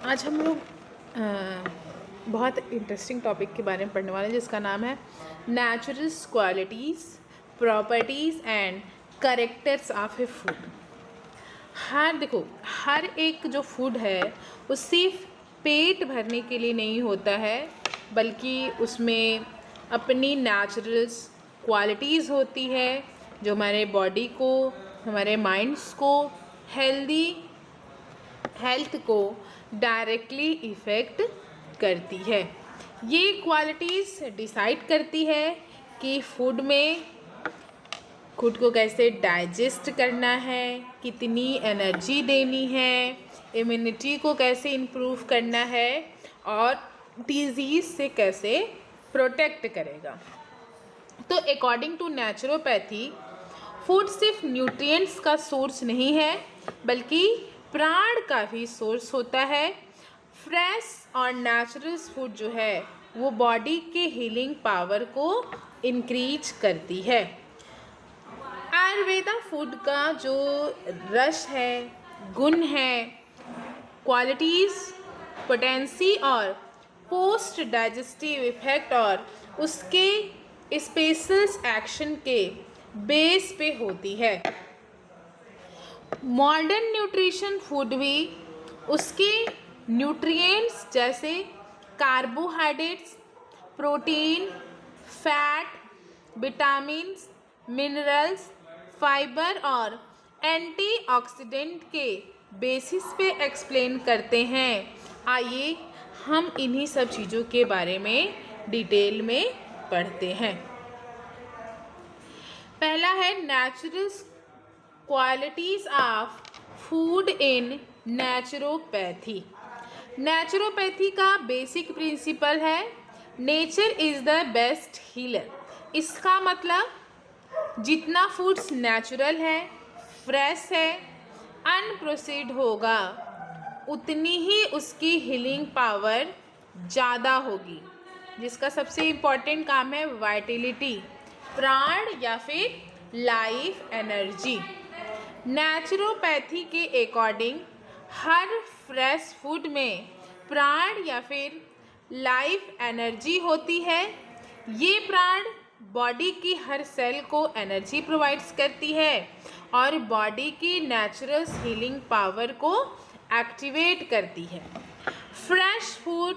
आज हम लोग बहुत इंटरेस्टिंग टॉपिक के बारे में पढ़ने वाले हैं जिसका नाम है natural qualities, properties and characters of a food. हर एक जो फूड है वो सिर्फ पेट भरने के लिए नहीं होता है, बल्कि उसमें अपनी नेचुरल क्वालिटीज़ होती है जो हमारे बॉडी को, हमारे माइंड्स को, हेल्थ को डायरेक्टली इफ़ेक्ट करती है। ये क्वालिटीज़ डिसाइड करती है कि फूड को कैसे डाइजेस्ट करना है, कितनी एनर्जी देनी है, इम्यूनिटी को कैसे इम्प्रूव करना है और डिजीज़ से कैसे प्रोटेक्ट करेगा। तो अकॉर्डिंग टू नेचुरोपैथी, फूड सिर्फ न्यूट्रिएंट्स का सोर्स नहीं है, बल्कि प्राण का भी सोर्स होता है। फ्रेश और नेचुरल फूड जो है वो बॉडी के हीलिंग पावर को इंक्रीज करती है। आयुर्वेदा फूड का जो रस है, गुण है, क्वालिटीज़, पोटेंसी और पोस्ट डाइजेस्टिव इफेक्ट और उसके स्पेशल एक्शन के बेस पे होती है। मॉडर्न न्यूट्रिशन फूड भी उसके न्यूट्रिएंट्स जैसे carbohydrates, protein, fat, vitamins, minerals, fibre और एंटीऑक्सीडेंट के बेसिस पे एक्सप्लेन करते हैं। आइए हम इन्हीं सब चीज़ों के बारे में डिटेल में पढ़ते हैं। पहला है natural qualities of food in naturopathy. Naturopathy का बेसिक प्रिंसिपल है nature is the best healer. इसका मतलब जितना फूड्स नेचुरल है, फ्रेश है, अनप्रोसेस्ड होगा, उतनी ही उसकी हीलिंग पावर ज़्यादा होगी। जिसका सबसे इम्पॉर्टेंट काम है वाइटलिटी, प्राण या फिर लाइफ एनर्जी। नेचुरोपैथी के अकॉर्डिंग हर फ्रेश फूड में प्राण या फिर लाइफ एनर्जी होती है। ये प्राण बॉडी की हर सेल को एनर्जी प्रोवाइड्स करती है और बॉडी की नेचुरल हीलिंग पावर को एक्टिवेट करती है। Fresh food,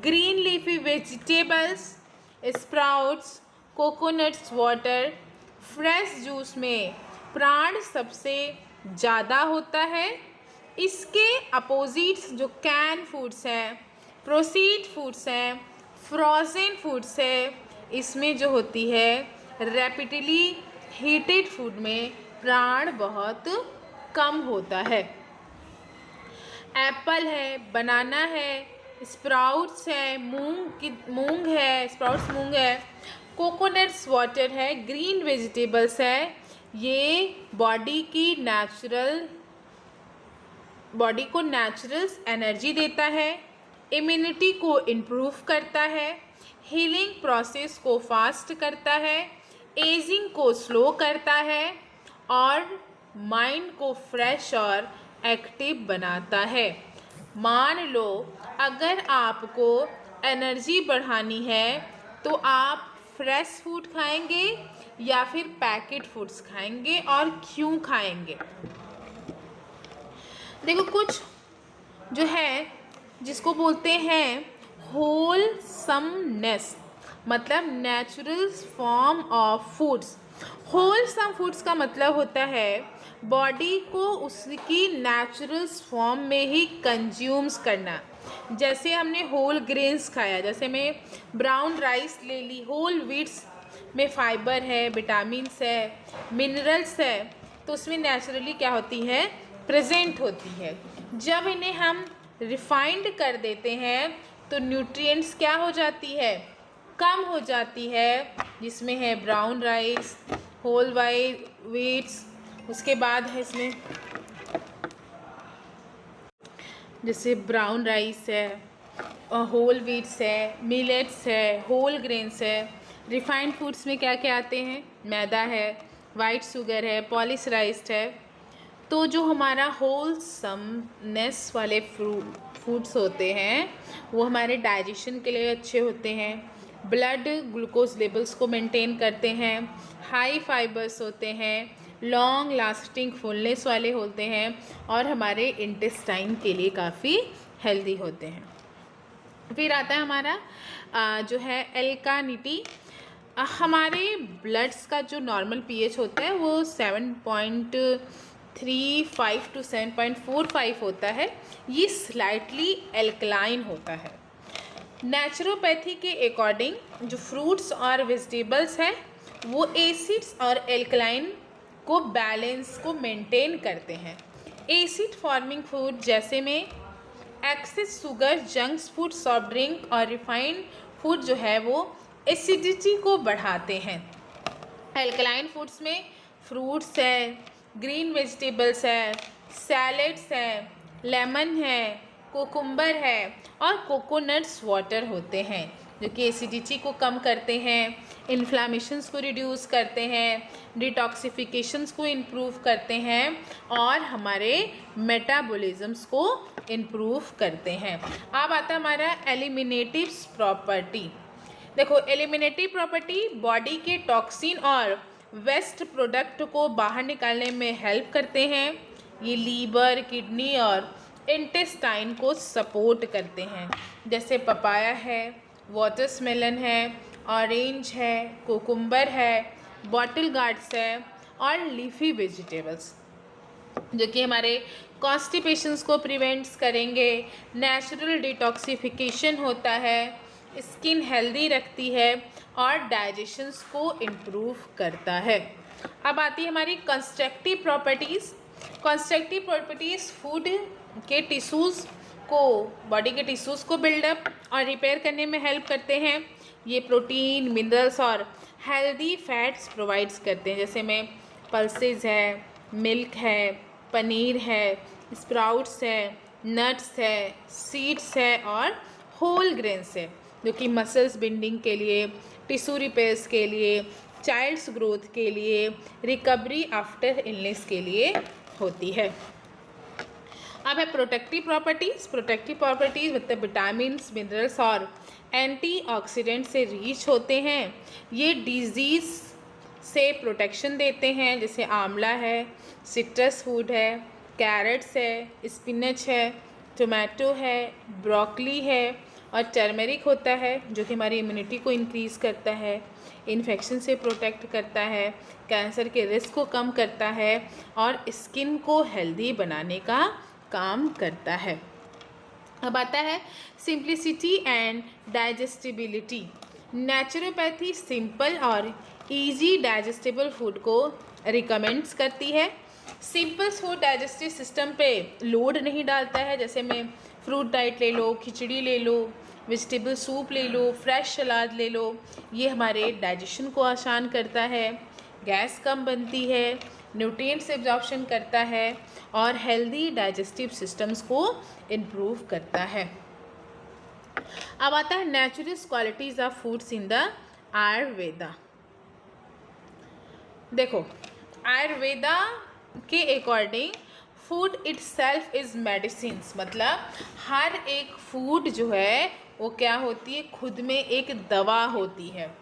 green leafy vegetables, sprouts, coconuts water, fresh juice में प्राण सबसे ज़्यादा होता है। इसके अपोजिट्स जो कैन फूड्स हैं, प्रोसेस्ड फूड्स हैं, फ्रोज़न फूड्स है, इसमें जो होती है रैपिडली हीटेड फूड में प्राण बहुत कम होता है। एप्पल है, बनाना है, स्प्राउट्स है, मूंग है, स्प्राउट्स मूंग है, कोकोनट्स वाटर है, ग्रीन वेजिटेबल्स है। ये बॉडी को नेचुरल एनर्जी देता है, इम्यूनिटी को इम्प्रूव करता है, हीलिंग प्रोसेस को फास्ट करता है, एजिंग को स्लो करता है और माइंड को फ्रेश और एक्टिव बनाता है। मान लो अगर आपको एनर्जी बढ़ानी है तो आप फ्रेश फूड खाएंगे या फिर पैकेट फूड्स खाएंगे, और क्यों खाएंगे? देखो, कुछ जो है जिसको बोलते हैं होलसमनेस, मतलब natural form of foods. Wholesome foods का मतलब होता है बॉडी को उसकी नेचुरल फॉर्म में ही कंज्यूम्स करना। जैसे हमने होल ग्रेन्स खाया, जैसे मैं ब्राउन राइस ले ली, होल व्हीट्स में फाइबर है, विटामिन्स है, मिनरल्स है, तो उसमें नेचुरली क्या होती है, प्रेजेंट होती है। जब इन्हें हम रिफाइंड कर देते हैं तो न्यूट्रिएंट्स क्या हो जाती है, कम हो जाती है, जिसमें है ब्राउन राइस, होल व्हीट्स, उसके बाद है इसमें जैसे ब्राउन राइस है, होल व्हीट्स है, मिलेट्स है, होल ग्रेन्स है। रिफाइंड फूड्स में क्या क्या आते हैं, मैदा है, वाइट शुगर है, पॉलिशराइज्ड है। तो जो हमारा होलसमनेस वाले फूड्स होते हैं वो हमारे डाइजेशन के लिए अच्छे होते हैं, ब्लड ग्लूकोज लेवल्स को मेंटेन करते हैं, हाई फाइबर्स होते हैं, लॉन्ग लास्टिंग फुलनेस वाले होते हैं और हमारे इंटेस्टाइन के लिए काफ़ी हेल्दी होते हैं। फिर आता है हमारा जो है एल्कानिटी। हमारे ब्लड्स का जो नॉर्मल पीएच होता है वो 7.35 टू 7.45 होता है। ये स्लाइटली एल्कलाइन होता है। नेचुरोपैथी के अकॉर्डिंग जो फ्रूट्स और वेजिटेबल्स हैं वो एसिड्स और एल्कलाइन को बैलेंस को मेंटेन करते हैं। एसिड फॉर्मिंग फूड जैसे में excess sugar, junk food, soft drink और रिफाइंड फूड जो है वो एसिडिटी को बढ़ाते हैं। एल्कलाइन फूड्स में फ्रूट्स है, ग्रीन वेजिटेबल्स है, सैलेड्स है, लेमन है, कोकुम्बर है और कोकोनट्स वाटर होते हैं जो कि एसिडिटी को कम करते हैं, इन्फ्लामेशंस को रिड्यूस करते हैं, डिटॉक्सिफिकेशंस को इम्प्रूव करते हैं और हमारे मेटाबॉलिज्म्स को इम्प्रूव करते हैं। अब आता है हमारा एलिमिनेटिव प्रॉपर्टी। देखो, एलिमिनेटिव प्रॉपर्टी बॉडी के टॉक्सिन और वेस्ट प्रोडक्ट को बाहर निकालने में हेल्प करते हैं। ये लीवर, किडनी और इंटेस्टाइन को सपोर्ट करते हैं। जैसे पपाया है, वाटरमेलन है, ऑरेंज है, कोकुम्बर है, बॉटल गार्ड्स है और लीफी वेजिटेबल्स जो कि हमारे कॉन्स्टिपेशंस को प्रिवेंट्स करेंगे। नेचुरल डिटॉक्सिफिकेशन होता है, स्किन हेल्दी रखती है और डाइजेशंस को इम्प्रूव करता है। अब आती है हमारी constructive properties. Constructive properties food के टिश्यूज़ को, बॉडी के टिश्यूज़ को बिल्डअप और रिपेयर करने में हेल्प करते हैं। ये प्रोटीन, मिनरल्स और हेल्दी फैट्स प्रोवाइड्स करते हैं। जैसे में पल्सेस है, मिल्क है, पनीर है, स्प्राउट्स है, नट्स है, सीड्स है और होल ग्रेन्स है जो कि मसल्स बिल्डिंग के लिए, टिश्यू रिपेयर्स के लिए, चाइल्ड्स ग्रोथ के लिए, रिकवरी आफ्टर इलनेस के लिए होती है। अब है प्रोटेक्टिव प्रॉपर्टीज़। प्रोटेक्टिव प्रॉपर्टीज़ मतलब विटामिन्स, मिनरल्स और एंटीऑक्सीडेंट से रिच होते हैं। ये डिजीज़ से प्रोटेक्शन देते हैं। जैसे आंवला है, सिट्रस फूड है, कैरेट्स है, स्पिनच है, टोमेटो है, ब्रोकली है और टर्मेरिक होता है जो कि हमारी इम्यूनिटी को इंक्रीज़ करता है, इन्फेक्शन से प्रोटेक्ट करता है, कैंसर के रिस्क को कम करता है और स्किन को हेल्दी बनाने का काम करता है। अब आता है simplicity and digestibility. Naturopathy simple और इजी डाइजेस्टेबल फूड को रिकमेंड्स करती है। सिंपल फूड डाइजेस्टिव सिस्टम पे लोड नहीं डालता है। जैसे में फ्रूट डाइट ले लो, खिचड़ी ले लो, वेजिटेबल सूप ले लो, फ्रेश सलाद ले लो। ये हमारे डाइजेशन को आसान करता है, गैस कम बनती है, न्यूट्रिएंट्स एब्जॉर्प्शन करता है और हेल्दी डाइजेस्टिव सिस्टम्स को इम्प्रूव करता है। अब आता है natural qualities of foods in the Ayurveda. देखो, आयुर्वेदा के according food itself is medicines. मतलब हर एक फूड जो है वो क्या होती है, खुद में एक दवा होती है।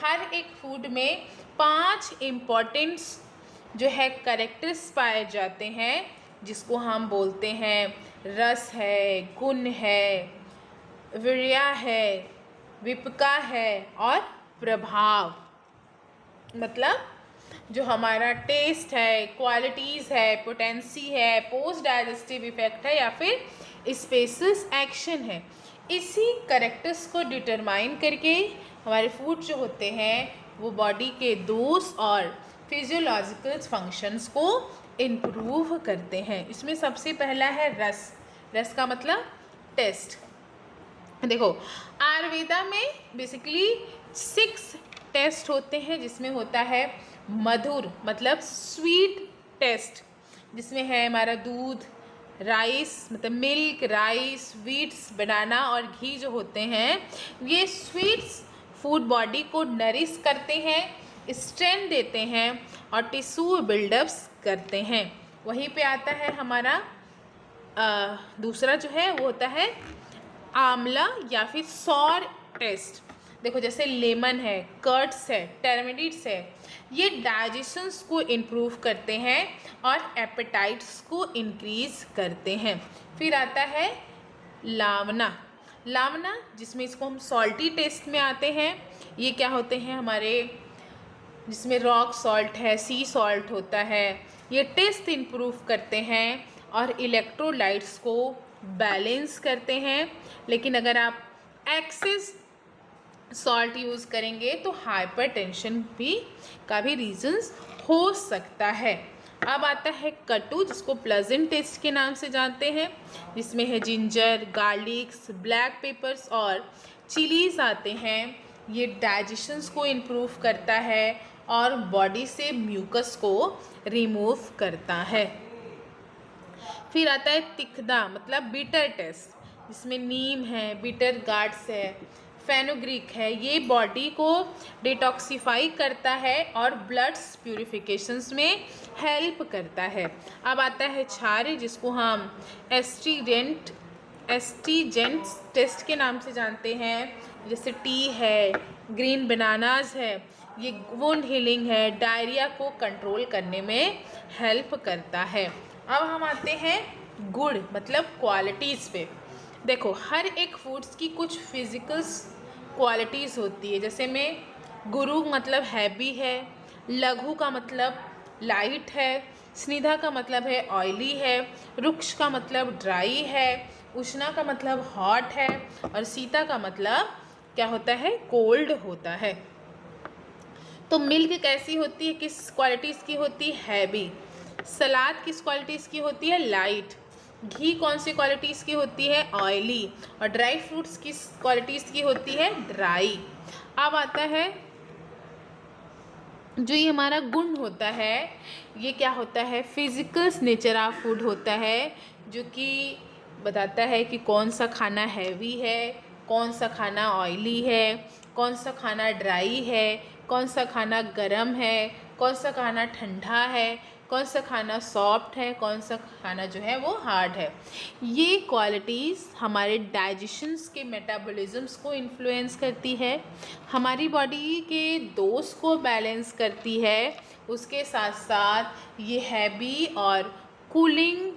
हर एक फूड में 5 इम्पॉर्टेंट्स जो है कैरेक्टर्स पाए जाते हैं जिसको हम बोलते हैं रस है, गुण है, वीर्या है, विपका है और प्रभाव। मतलब जो हमारा टेस्ट है, क्वालिटीज़ है, पोटेंसी है, पोस्ट डाइजेस्टिव इफेक्ट है या फिर स्पेसिस एक्शन है, इसी कैरेक्टर्स को डिटरमाइन करके हमारे फूड जो होते हैं वो बॉडी के दोष और फिजियोलॉजिकल फंक्शंस को इम्प्रूव करते हैं। इसमें सबसे पहला है रस। रस का मतलब टेस्ट। देखो, आयुर्वेदा में बेसिकली 6 टेस्ट होते हैं जिसमें होता है मधुर मतलब स्वीट टेस्ट, जिसमें है हमारा दूध, राइस मतलब मिल्क, राइस, व्हीट्स, बनाना और घी जो होते हैं ये स्वीट्स फूड बॉडी को नरिश करते हैं, स्ट्रेंथ देते हैं और टिश्यू बिल्डअप्स करते हैं। वहीं पे आता है हमारा दूसरा जो है वो होता है आंवला या फिर सॉर टेस्ट। देखो जैसे लेमन है, कर्ड्स है, टर्मरिक्स है, ये डाइजेशंस को इम्प्रूव करते हैं और एपेटाइट्स को इंक्रीज करते हैं। फिर आता है लावना। लावना जिसमें इसको हम सॉल्टी टेस्ट में आते हैं। ये क्या होते हैं हमारे, जिसमें रॉक सॉल्ट है, सी सॉल्ट होता है। ये टेस्ट इम्प्रूव करते हैं और इलेक्ट्रोलाइट्स को बैलेंस करते हैं। लेकिन अगर आप एक्सेस सॉल्ट यूज़ करेंगे तो हाइपरटेंशन का भी रीजंस हो सकता है। अब आता है कटु, जिसको प्लेजेंट टेस्ट के नाम से जानते हैं, जिसमें है जिंजर, गार्लिक्स, ब्लैक पेपर्स और चिलीज आते हैं। ये डाइजेशंस को इम्प्रूव करता है और बॉडी से म्यूकस को रिमूव करता है। फिर आता है तिखदा मतलब बिटर टेस्ट, जिसमें नीम है, बिटर गार्ड्स है, फेनुग्रीक है। ये बॉडी को डिटॉक्सिफाई करता है और ब्लड्स प्यूरिफिकेशंस में हेल्प करता है। अब आता है क्षार, जिसको हम एस्ट्रीजेंट्स टेस्ट के नाम से जानते हैं, जैसे टी है, ग्रीन बनानाज है। ये वुंड हीलिंग है, डायरिया को कंट्रोल करने में हेल्प करता है। अब हम आते हैं गुड़ मतलब क्वालिटीज़ पे। देखो हर एक फूड्स की कुछ फिजिकल्स क्वालिटीज़ होती है। जैसे में गुरु मतलब हैवी है, लघु का मतलब लाइट है, स्निधा का मतलब है ऑयली है, रुक्ष का मतलब ड्राई है, उष्णा का मतलब हॉट है और शीता का मतलब क्या होता है, कोल्ड होता है। तो मिल्क कैसी होती है, किस क्वालिटीज़ की होती है, हैवी। सलाद किस क्वालिटीज़ की होती है, लाइट। घी कौन सी क्वालिटीज़ की होती है, ऑयली। और ड्राई फ्रूट्स किस क्वालिटीज़ की होती है, ड्राई। अब आता है जो ये हमारा गुण होता है, ये क्या होता है, फिजिकल्स नेचर ऑफ फूड होता है, जो कि बताता है कि कौन सा खाना हैवी है, कौन सा खाना ऑयली है, कौन सा खाना ड्राई है, कौन सा खाना गर्म है, कौन सा खाना ठंडा है, कौन सा खाना सॉफ्ट है, कौन सा खाना जो है वो हार्ड है। ये क्वालिटीज़ हमारे डाइजेशंस के मेटाबॉलिज्म्स को इन्फ्लुएंस करती है, हमारी बॉडी के दोष को बैलेंस करती है। उसके साथ साथ ये हैवी और कूलिंग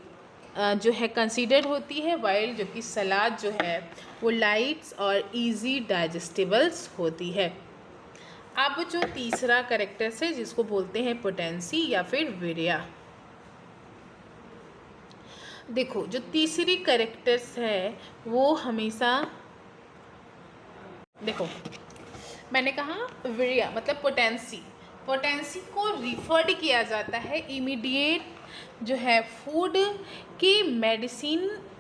जो है कंसीडर्ड होती है, वाइल जो कि सलाद जो है वो लाइट्स और इजी डाइजेस्टिबल्स होती है। अब जो तीसरा कैरेक्टर्स है जिसको बोलते हैं पोटेंसी या फिर वीर्या। देखो जो तीसरी कैरेक्टर्स है वो हमेशा, देखो मैंने कहा वीर्या मतलब पोटेंसी। पोटेंसी को रिफर्ड किया जाता है इमीडिएट जो है फूड की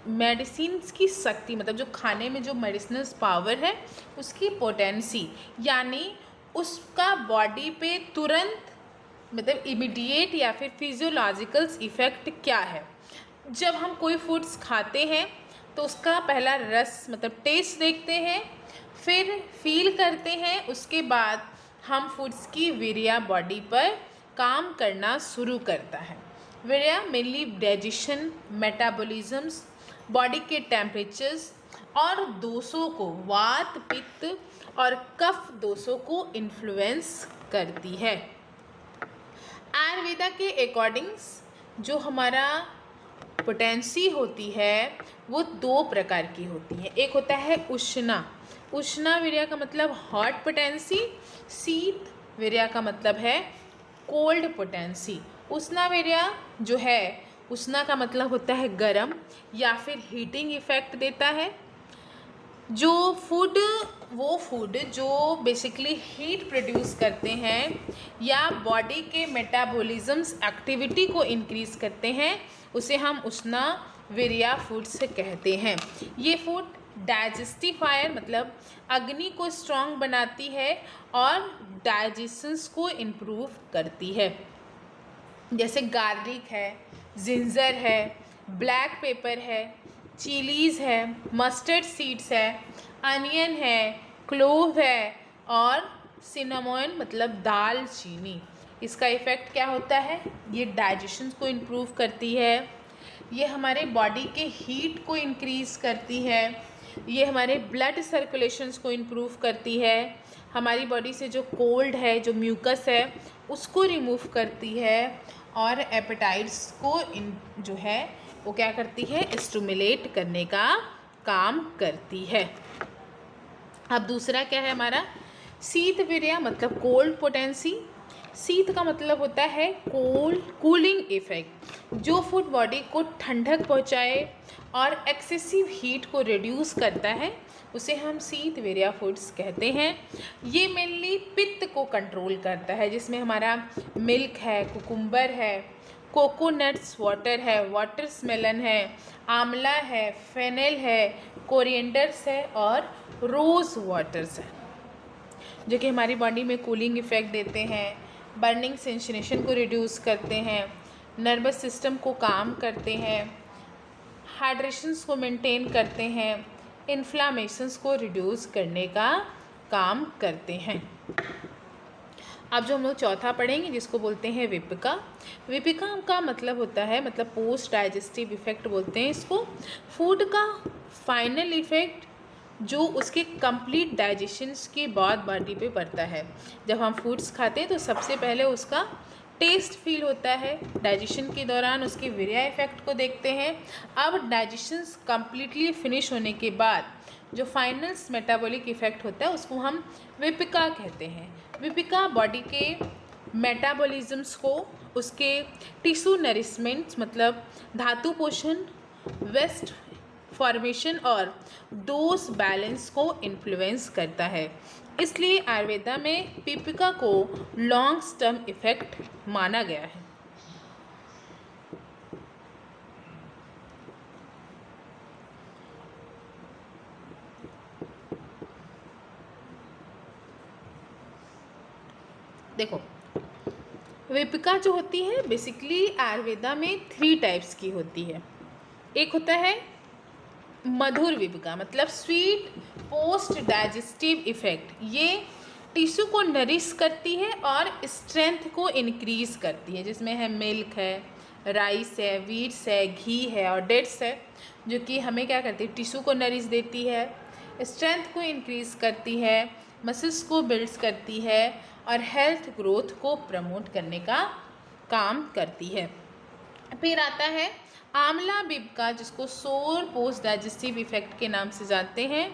मेडिसिन्स की शक्ति, मतलब जो खाने में जो मेडिसिनल पावर है उसकी पोटेंसी, यानी उसका बॉडी पे तुरंत मतलब इमीडिएट या फिर फिजियोलॉजिकल इफ़ेक्ट क्या है। जब हम कोई फूड्स खाते हैं तो उसका पहला रस मतलब टेस्ट देखते हैं, फिर फील करते हैं, उसके बाद हम फूड्स की वीर्या बॉडी पर काम करना शुरू करता है। Virya mainly digestion, metabolisms, body के टेम्परेचर्स और दोषों को, वात, पित्त और कफ दोषों को इन्फ्लुएंस करती है। आयुर्वेदा के अकॉर्डिंग्स जो हमारा पोटेंसी होती है वो दो प्रकार की होती है। एक होता है उष्णा। उष्णा वीर्या का मतलब हॉट पोटेंसी, शीत वीर्या का मतलब है कोल्ड पोटेंसी। उष्णा वीर्या जो है, उष्णा का मतलब होता है गर्म या फिर हीटिंग इफेक्ट देता है। वो फूड जो बेसिकली हीट प्रोड्यूस करते हैं या बॉडी के मेटाबॉलिज्म्स एक्टिविटी को इंक्रीज करते हैं, उसे हम उष्णा वीर्या फूड्स कहते हैं। ये फूड डाइजेस्टिफायर मतलब अग्नि को स्ट्रॉन्ग बनाती है और डाइजेशंस को इम्प्रूव करती है। जैसे गार्लिक है, जिंजर है, ब्लैक पेपर है, चिलीज़ है, मस्टर्ड सीड्स है, अनियन है, क्लोव है और सिनेमन मतलब दालचीनी। इसका इफ़ेक्ट क्या होता है, ये डाइजेशन को इम्प्रूव करती है, ये हमारे बॉडी के हीट को इंक्रीज़ करती है, ये हमारे ब्लड सर्कुलेशंस को इम्प्रूव करती है, हमारी बॉडी से जो कोल्ड है, जो म्यूकस है, उसको रिमूव करती है, और एपेटाइट्स को जो है वो क्या करती है, स्टिमुलेट करने का काम करती है। अब दूसरा क्या है हमारा, शीतवीर्य मतलब कोल्ड पोटेंसी। शीत का मतलब होता है कूलिंग इफेक्ट, जो फूड बॉडी को ठंडक पहुंचाए और एक्सेसिव हीट को रिड्यूस करता है, उसे हम शीतवीर्य फूड्स कहते हैं। ये मेनली पित्त को कंट्रोल करता है, जिसमें हमारा मिल्क है, कुकुम्बर है, कोकोनट्स वाटर है, वाटरमेलन है, आंवला है, फेनेल है, कोरिएंडर्स है और रोज़ वाटर्स है, जो कि हमारी बॉडी में कूलिंग इफ़ेक्ट देते हैं, बर्निंग सेंसेशन को रिड्यूस करते हैं, नर्वस सिस्टम को काम करते हैं, हाइड्रेशंस को मेंटेन करते हैं, इन्फ्लामेशंस को रिड्यूस करने का काम करते हैं। अब जो हम लोग चौथा पढ़ेंगे, जिसको बोलते हैं विपिका। विपिका का मतलब होता है, मतलब पोस्ट डाइजेस्टिव इफ़ेक्ट बोलते हैं इसको। फूड का फाइनल इफ़ेक्ट जो उसके कंप्लीट डाइजेशंस के बाद बॉडी पे पड़ता है। जब हम फूड्स खाते हैं तो सबसे पहले उसका टेस्ट फील होता है, डाइजेशन के दौरान उसके वीर्य इफेक्ट को देखते हैं। अब डाइजेशंस कम्प्लीटली फिनिश होने के बाद जो फाइनल मेटाबॉलिक इफेक्ट होता है उसको हम विपिका कहते हैं। विपिका बॉडी के मेटाबॉलिज्म्स को, उसके टिश्यू नरिशमेंट्स मतलब धातु पोषण, वेस्ट फॉर्मेशन और डोज बैलेंस को इन्फ्लुएंस करता है। इसलिए आयुर्वेदा में विपिका को लॉन्ग टर्म इफेक्ट माना गया है। देखो, विपिका जो होती है बेसिकली आयुर्वेदा में 3 टाइप्स की होती है। एक होता है मधुर विपिका, मतलब स्वीट पोस्ट डाइजेस्टिव इफेक्ट। ये टिश्यू को नरिश करती है और स्ट्रेंथ को इंक्रीज करती है, जिसमें है मिल्क है, राइस है, वीट्स है, घी है और डेट्स है, जो कि हमें क्या करती है, टिश्यू को नरिश देती है, स्ट्रेंथ को इंक्रीज करती है, मसल्स को बिल्ड्स करती है और हेल्थ ग्रोथ को प्रमोट करने का काम करती है। फिर आता है आंवला विपिका, जिसको सोर पोस्ट डाइजेस्टिव इफेक्ट के नाम से जानते हैं।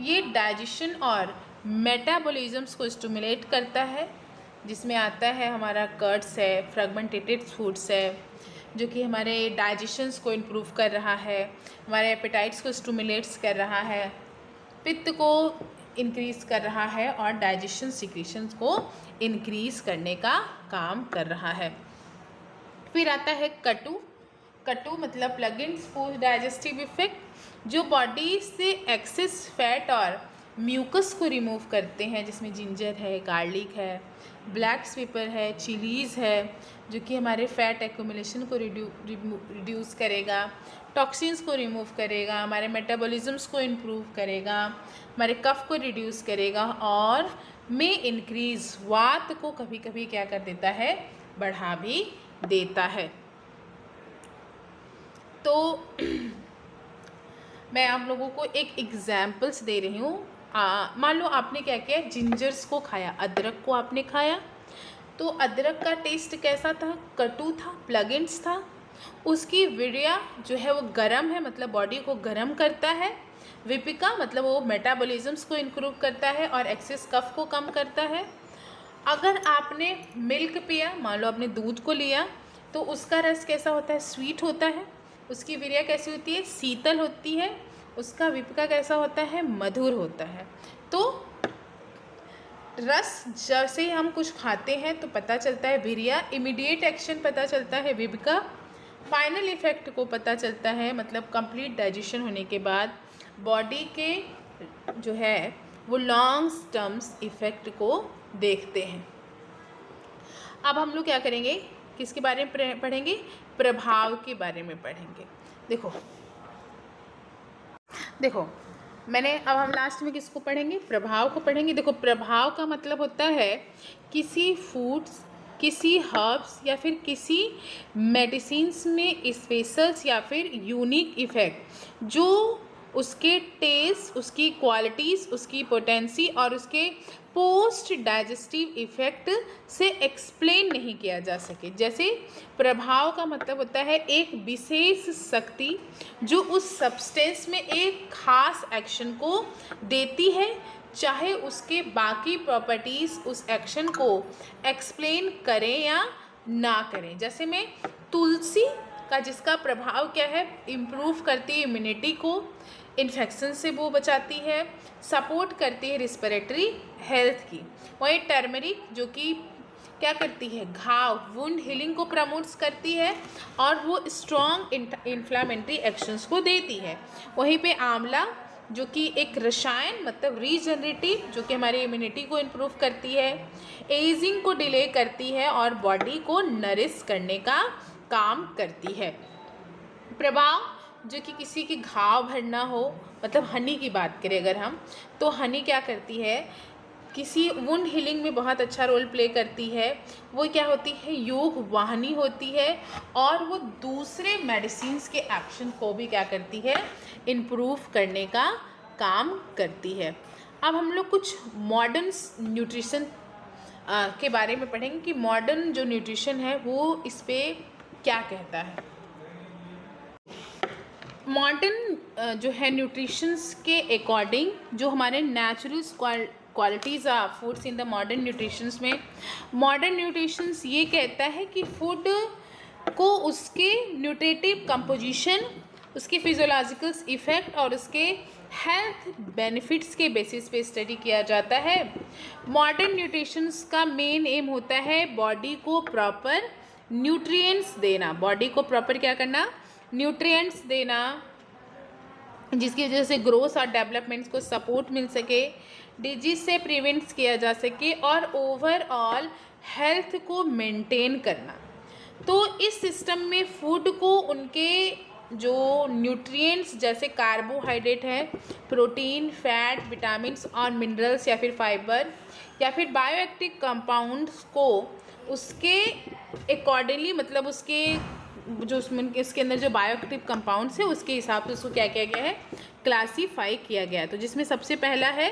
ये डाइजेशन और मेटाबॉलिज्म्स को स्टिमुलेट करता है, जिसमें आता है हमारा कर्ड्स है, फ्रेगमेंटेटेड फूड्स है, जो कि हमारे डाइजेशंस को इम्प्रूव कर रहा है, हमारे एपेटाइट्स को स्टिमुलेट्स कर रहा है, पित्त को इंक्रीज़ कर रहा है और डाइजेशन सिक्रीशंस को इंक्रीज़ करने का काम कर रहा है। फिर आता है कटु। कटु मतलब प्लगइन्स पोस्ट डाइजेस्टिव इफेक्ट, जो बॉडी से एक्सेस फैट और म्यूकस को रिमूव करते हैं, जिसमें जिंजर है, गार्लिक है, ब्लैक पेपर है, चिलीज़ है, जो कि हमारे फैट एक्यूमुलेशन को रिड्यूस करेगा, टॉक्सिन्स को रिमूव करेगा, हमारे मेटाबॉलिज्म्स को इम्प्रूव करेगा, हमारे कफ को रिड्यूस करेगा और में इंक्रीज़ वात को कभी कभी क्या कर देता है, बढ़ा भी देता है। तो मैं आप लोगों को एक एग्जाम्पल्स दे रही हूँ। मान लो आपने क्या किया, जिंजर्स को खाया, अदरक को आपने खाया, तो अदरक का टेस्ट कैसा था, कटु था, प्लगइन्स था। उसकी वीर्य जो है वो गर्म है, मतलब बॉडी को गर्म करता है। विपिका मतलब वो मेटाबॉलिज्म्स को इम्प्रूव करता है और एक्सेस कफ को कम करता है। अगर आपने मिल्क पिया, मान लो आपने दूध को लिया, तो उसका रस कैसा होता है, स्वीट होता है। उसकी वीर्य कैसी होती है, शीतल होती है। उसका विपिका कैसा होता है, मधुर होता है। तो रस जैसे ही हम कुछ खाते हैं तो पता चलता है वीर्य, इमीडिएट एक्शन पता चलता है विपिका, फाइनल इफेक्ट को पता चलता है, मतलब कंप्लीट डाइजेशन होने के बाद बॉडी के जो है वो लॉन्ग टर्म्स इफेक्ट को देखते हैं। अब हम लोग क्या करेंगे, किसके बारे में पढ़ेंगे, प्रभाव के बारे में पढ़ेंगे। देखो मैंने, अब हम लास्ट में किसको पढ़ेंगे, प्रभाव को पढ़ेंगे। देखो, प्रभाव का मतलब होता है किसी फूड्स किसी हर्ब्स या फिर किसी मेडिसिन्स में स्पेशल्स या फिर यूनिक इफ़ेक्ट जो उसके टेस्ट, उसकी क्वालिटीज़, उसकी पोटेंसी और उसके पोस्ट डाइजेस्टिव इफ़ेक्ट से एक्सप्लेन नहीं किया जा सके। जैसे प्रभाव का मतलब होता है एक विशेष शक्ति जो उस सब्सटेंस में एक खास एक्शन को देती है, चाहे उसके बाकी प्रॉपर्टीज़ उस एक्शन को एक्सप्लेन करें या ना करें। जैसे में तुलसी का जिसका प्रभाव क्या है, इम्प्रूव करती है इम्यूनिटी को, इन्फेक्शन से वो बचाती है, सपोर्ट करती है रिस्पिरेटरी हेल्थ की। वहीं टर्मरिक जो कि क्या करती है, घाव वुंड हीलिंग को प्रमोट्स करती है और वो स्ट्रॉन्ग इन्फ्लामेटरी एक्शंस को देती है। वहीं पे आंवला जो कि एक रसायन मतलब रीजनरेटिव जो कि हमारी इम्यूनिटी को इम्प्रूव करती है, एजिंग को डिले करती है और बॉडी को नरिश करने का काम करती है। प्रभाव जो कि किसी के घाव भरना हो, मतलब हनी की बात करें अगर हम, तो हनी क्या करती है, किसी वुंड हीलिंग में बहुत अच्छा रोल प्ले करती है। वो क्या होती है, योग वाहिनी होती है और वो दूसरे मेडिसिन्स के एक्शन को भी क्या करती है, इम्प्रूव करने का काम करती है। अब हम लोग कुछ मॉडर्न न्यूट्रिशन के बारे में पढ़ेंगे कि मॉडर्न जो न्यूट्रिशन है वो इस पर क्या कहता है। मॉडर्न जो है न्यूट्रिशंस के अकॉर्डिंग जो हमारे natural qualities of foods in the modern nutritions में, मॉडर्न न्यूट्रिशंस ये कहता है कि फूड को उसके न्यूट्रिटिव कंपोजिशन, उसके फिजियोलॉजिकल इफ़ेक्ट और उसके हेल्थ बेनिफिट्स के बेसिस पे स्टडी किया जाता है। मॉडर्न न्यूट्रिशंस का मेन एम होता है बॉडी को प्रॉपर न्यूट्रिएंट्स देना, बॉडी को प्रॉपर क्या करना, न्यूट्रिएंट्स देना, जिसकी वजह से ग्रोथ और डेवलपमेंट्स को सपोर्ट मिल सके, डिजीज से प्रिवेंट्स किया जा सके और ओवरऑल हेल्थ को मेंटेन करना। तो इस सिस्टम में फूड को उनके जो न्यूट्रिएंट्स जैसे कार्बोहाइड्रेट है, प्रोटीन, फैट, विटामिन्स और मिनरल्स या फिर फाइबर या फिर बायोएक्टिव कंपाउंड्स को उसके अकॉर्डिंगली, मतलब उसके जो उसके अंदर जो बायोएक्टिव कंपाउंड्स है उसके हिसाब से उसको क्या किया गया है, क्लासीफाई किया गया है। तो जिसमें सबसे पहला है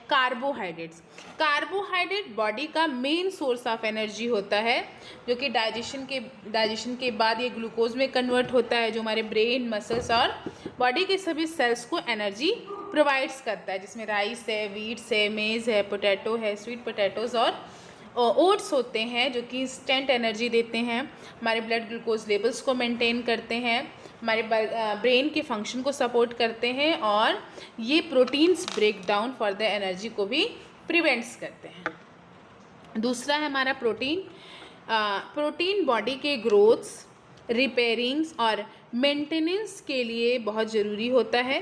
कार्बोहाइड्रेट्स। कार्बोहाइड्रेट बॉडी का मेन सोर्स ऑफ एनर्जी होता है जो कि डाइजेशन के बाद ये ग्लूकोज में कन्वर्ट होता है, जो हमारे ब्रेन, मसल्स और बॉडी के सभी सेल्स को एनर्जी प्रोवाइड्स करता है, जिसमें राइस है, वीट्स है, मेज़ है, पोटैटो है, स्वीट पोटैटोज़ और ओट्स होते हैं जो कि इंस्टेंट एनर्जी देते हैं, हमारे ब्लड ग्लूकोज लेवल्स को मेंटेन करते हैं, हमारे ब्रेन के फंक्शन को सपोर्ट करते हैं और ये proteins break down for the energy को भी प्रिवेंट्स करते हैं। दूसरा है हमारा प्रोटीन। प्रोटीन बॉडी के ग्रोथ्स, रिपेयरिंग्स और मेंटेनेंस के लिए बहुत ज़रूरी होता है।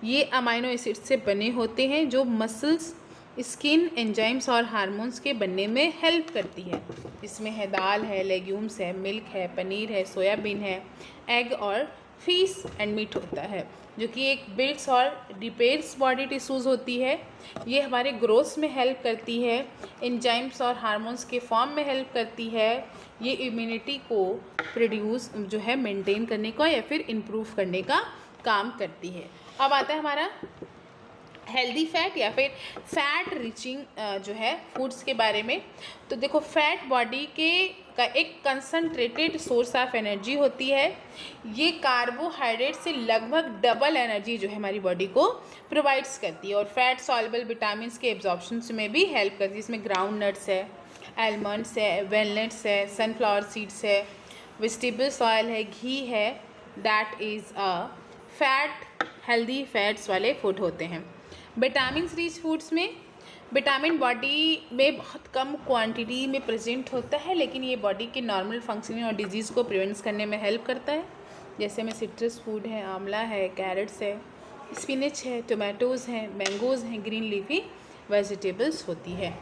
ये अमाइनो एसिड से बने होते हैं जो मसल्स, स्किन, एंजाइम्स और हार्मोन्स के बनने में हेल्प करती है। इसमें है दाल है, लेग्यूम्स है, मिल्क है, पनीर है, सोयाबीन है, एग और फिश एंड मीट होता है, जो कि एक बिल्ड्स और रिपेयर्स बॉडी टिश्यूज़ होती है। ये हमारे ग्रोथ में हेल्प करती है, एंजाइम्स और हार्मोन्स के फॉर्म में हेल्प करती है। ये इम्यूनिटी को प्रोड्यूस जो है मेंटेन करने का या फिर इम्प्रूव करने का काम करती है। अब आता है हमारा हेल्दी फैट या फिर फैट रिचिंग जो है फूड्स के बारे में। तो देखो, फैट बॉडी के का एक कंसंट्रेटेड सोर्स ऑफ एनर्जी होती है। ये कार्बोहाइड्रेट से लगभग डबल एनर्जी जो है हमारी बॉडी को प्रोवाइड्स करती है और फैट सॉल्युबल विटामिन्स के एब्जॉर्प्शन में भी हेल्प करती है। इसमें ग्राउंड नट्स है, आलमंड्स है, वेलनट्स है, सनफ्लावर सीड्स है, वेजिटेबल्स ऑयल है, घी है, that is fat, healthy fats वाले फूड होते हैं। विटामिन रिच फूड्स में विटामिन बॉडी में बहुत कम क्वांटिटी में प्रेजेंट होता है, लेकिन ये बॉडी के नॉर्मल फंक्शनिंग और डिजीज़ को प्रिवेंट करने में हेल्प करता है। जैसे में सिट्रस फूड है, आंवला है, कैरेट्स है, स्पिनच है, टोमेटोज़ हैं, मैंगोज़ हैं, ग्रीन लीफी वेजिटेबल्स होती है।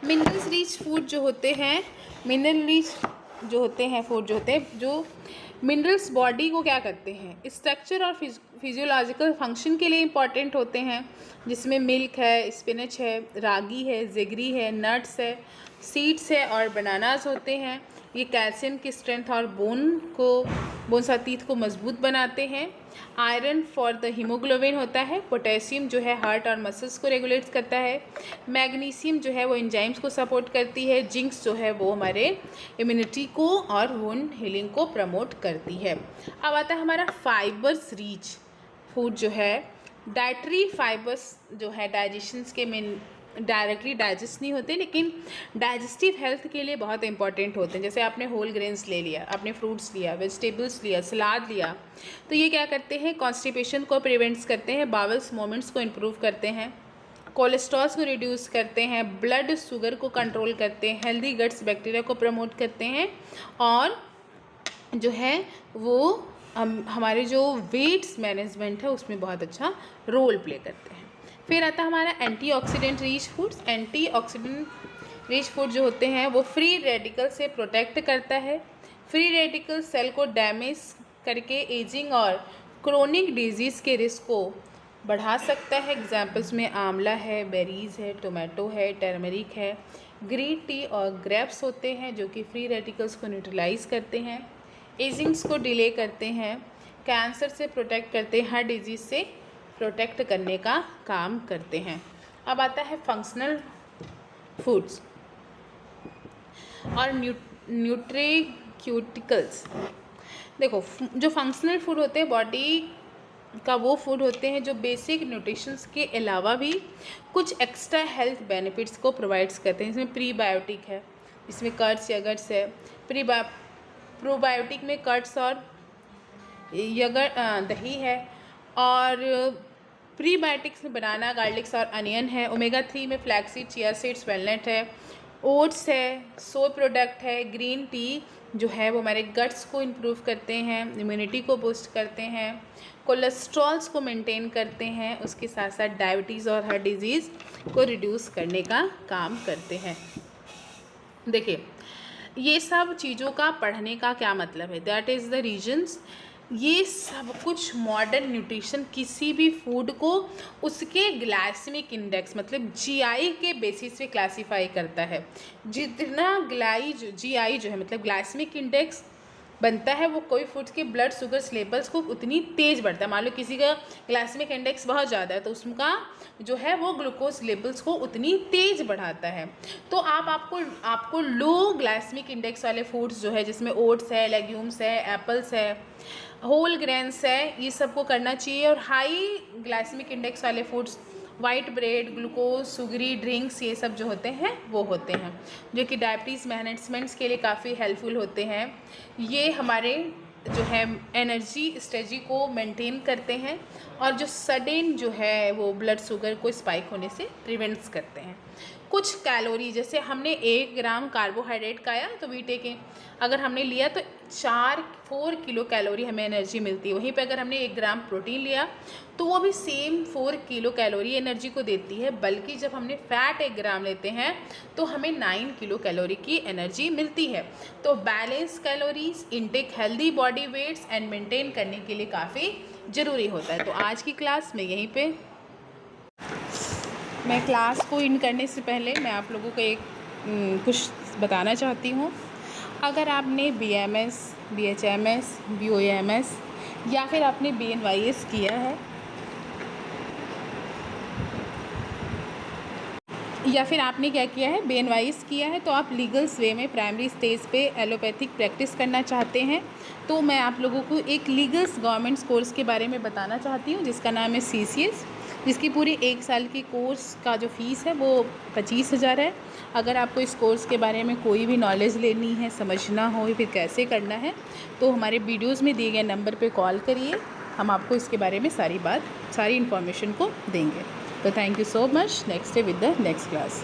मिनरल्स रिच फूड जो होते हैं, मिनरल रिच जो होते हैं फूड जो होते हैं, जो मिनरल्स बॉडी को क्या करते हैं, स्ट्रक्चर और फिजियोलॉजिकल फंक्शन के लिए इम्पॉर्टेंट होते हैं, जिसमें मिल्क है, स्पिनच है, रागी है, जिगरी है, नट्स है, सीड्स है और बनानास होते हैं। ये कैल्शियम की स्ट्रेंथ और बोन्स और टीथ को मजबूत बनाते हैं। आयरन फॉर द हीमोग्लोबिन होता है। पोटेशियम जो है हार्ट और मसल्स को रेगुलेट करता है। मैग्नीशियम जो है वो एंजाइम्स को सपोर्ट करती है। जिंक्स जो है वो हमारे इम्यूनिटी को और वुंड हीलिंग को प्रमोट करती है। अब आता है हमारा फाइबर्स रिच फूड जो है। डाइटरी फाइबर्स जो है डाइजेशंस के मेन डायरेक्टली डाइजेस्ट नहीं होते, लेकिन डाइजेस्टिव हेल्थ के लिए बहुत इंपॉर्टेंट होते हैं। जैसे आपने होल ग्रेन्स ले लिया, आपने फ्रूट्स लिया, वेजिटेबल्स लिया, सलाद लिया, तो ये क्या करते हैं, कॉन्स्टिपेशन को प्रिवेंट्स करते हैं, बावल्स मूवमेंट्स को इम्प्रूव करते हैं, कोलेस्ट्रॉल्स को रिड्यूस करते हैं, ब्लड शुगर को कंट्रोल करते हैं, हेल्दी गट्स बैक्टीरिया को प्रमोट करते हैं और जो है वो हमारे जो वेट्स मैनेजमेंट है उसमें बहुत अच्छा रोल प्ले करते हैं। फिर आता है हमारा antioxidant rich foods. Antioxidant rich food जो होते हैं वो फ्री रेडिकल से प्रोटेक्ट करता है। फ्री रेडिकल सेल को डैमेज करके एजिंग और क्रोनिक डिजीज़ के रिस्क को बढ़ा सकता है। एग्जाम्पल्स में आंवला है, बेरीज़ है, टोमेटो है, टर्मरिक है, ग्रीन टी और ग्रेप्स होते हैं जो कि फ्री रेडिकल्स को न्यूट्रलाइज करते हैं, एजिंग्स को डिले करते हैं, कैंसर से प्रोटेक्ट करते हैं, हर डिजीज़ से प्रोटेक्ट करने का काम करते हैं। अब आता है फंक्शनल फूड्स और न्यूट्रिक्यूटिकल्स। देखो, जो फंक्शनल फूड होते हैं बॉडी का वो फूड होते हैं जो बेसिक न्यूट्रिशंस के अलावा भी कुछ एक्स्ट्रा हेल्थ बेनिफिट्स को प्रोवाइड्स करते हैं। इसमें प्रीबायोटिक है, इसमें कर्ड्स यगर्ट्स है। प्रोबायोटिक में कर्ड्स और दही है और प्रीबायोटिक्स में बनाना, गार्लिक्स और अनियन है। ओमेगा 3 में फ्लैक्सीड, चिया सीड्स, वेलनट है, ओट्स है, सोय प्रोडक्ट है। ग्रीन टी जो है वो हमारे गट्स को इम्प्रूव करते हैं, इम्यूनिटी को बूस्ट करते हैं, कोलेस्ट्रॉल्स को मेंटेन करते हैं, उसके साथ साथ डायबिटीज़ और हार्ट डिजीज़ को रिड्यूस करने का काम करते हैं। देखिए, ये सब चीज़ों का पढ़ने का क्या मतलब है, दैट इज़ द रीजन्स। ये सब कुछ मॉडर्न न्यूट्रिशन किसी भी फूड को उसके ग्लाइसेमिक इंडेक्स मतलब जीआई के बेसिस पे क्लासिफाई करता है। जितना जीआई जो है मतलब ग्लाइसेमिक इंडेक्स बनता है वो कोई फूड्स के ब्लड शुगर लेवल्स को उतनी तेज़ बढ़ता है। मान लो किसी का ग्लाइसेमिक इंडेक्स बहुत ज़्यादा है तो उसका जो है वो ग्लूकोज लेवल्स को उतनी तेज़ बढ़ाता है। तो आपको लो ग्लाइसेमिक इंडेक्स वाले फूड्स जो है जिसमें ओट्स है, लेग्यूम्स है, एप्पल्स है, होल ग्रेन्स है, ये सब को करना चाहिए। और हाई ग्लाइसेमिक इंडेक्स वाले foods white bread, glucose, sugary drinks, ये सब जो होते हैं वो होते हैं जो कि डायबिटीज़ मैनेजमेंट्स के लिए काफ़ी हेल्पफुल होते हैं। ये हमारे जो है एनर्जी स्ट्रेटजी को मेंटेन करते हैं और जो सडन जो है वो ब्लड शुगर को स्पाइक होने से प्रिवेंट्स करते हैं। कुछ कैलोरी, जैसे हमने 1 ग्राम कार्बोहाइड्रेट खाया तो वी टेकिंग अगर हमने लिया तो 4 किलो कैलोरी हमें एनर्जी मिलती है। वहीं पे अगर हमने 1 ग्राम प्रोटीन लिया तो वो भी सेम 4 किलो कैलोरी एनर्जी को देती है, बल्कि जब हमने फैट 1 ग्राम लेते हैं तो हमें 9 किलो कैलोरी की एनर्जी मिलती है। तो balance calories intake healthy body weights and maintain करने के लिए काफ़ी ज़रूरी होता है। तो आज की क्लास में यहीं पे मैं क्लास को इन करने से पहले मैं आप लोगों को कुछ बताना चाहती हूँ। अगर आपने BMS, BHMS, BOMS या फिर आपने BNYS किया है या फिर आपने क्या किया है BNYS किया है तो आप लीगल्स वे में प्राइमरी स्टेज पे एलोपैथिक प्रैक्टिस करना चाहते हैं तो मैं आप लोगों को एक लीगल्स गवर्नमेंट कोर्स के बारे में बताना चाहती हूँ जिसका नाम है CCS, जिसकी पूरी 1 साल की कोर्स का जो फ़ीस है वो 25,000 है। अगर आपको इस कोर्स के बारे में कोई भी नॉलेज लेनी है, समझना हो या फिर कैसे करना है तो हमारे वीडियोज़ में दिए गए नंबर पे कॉल करिए, हम आपको इसके बारे में सारी इन्फॉर्मेशन को देंगे। तो thank you so much. Next day with the next class.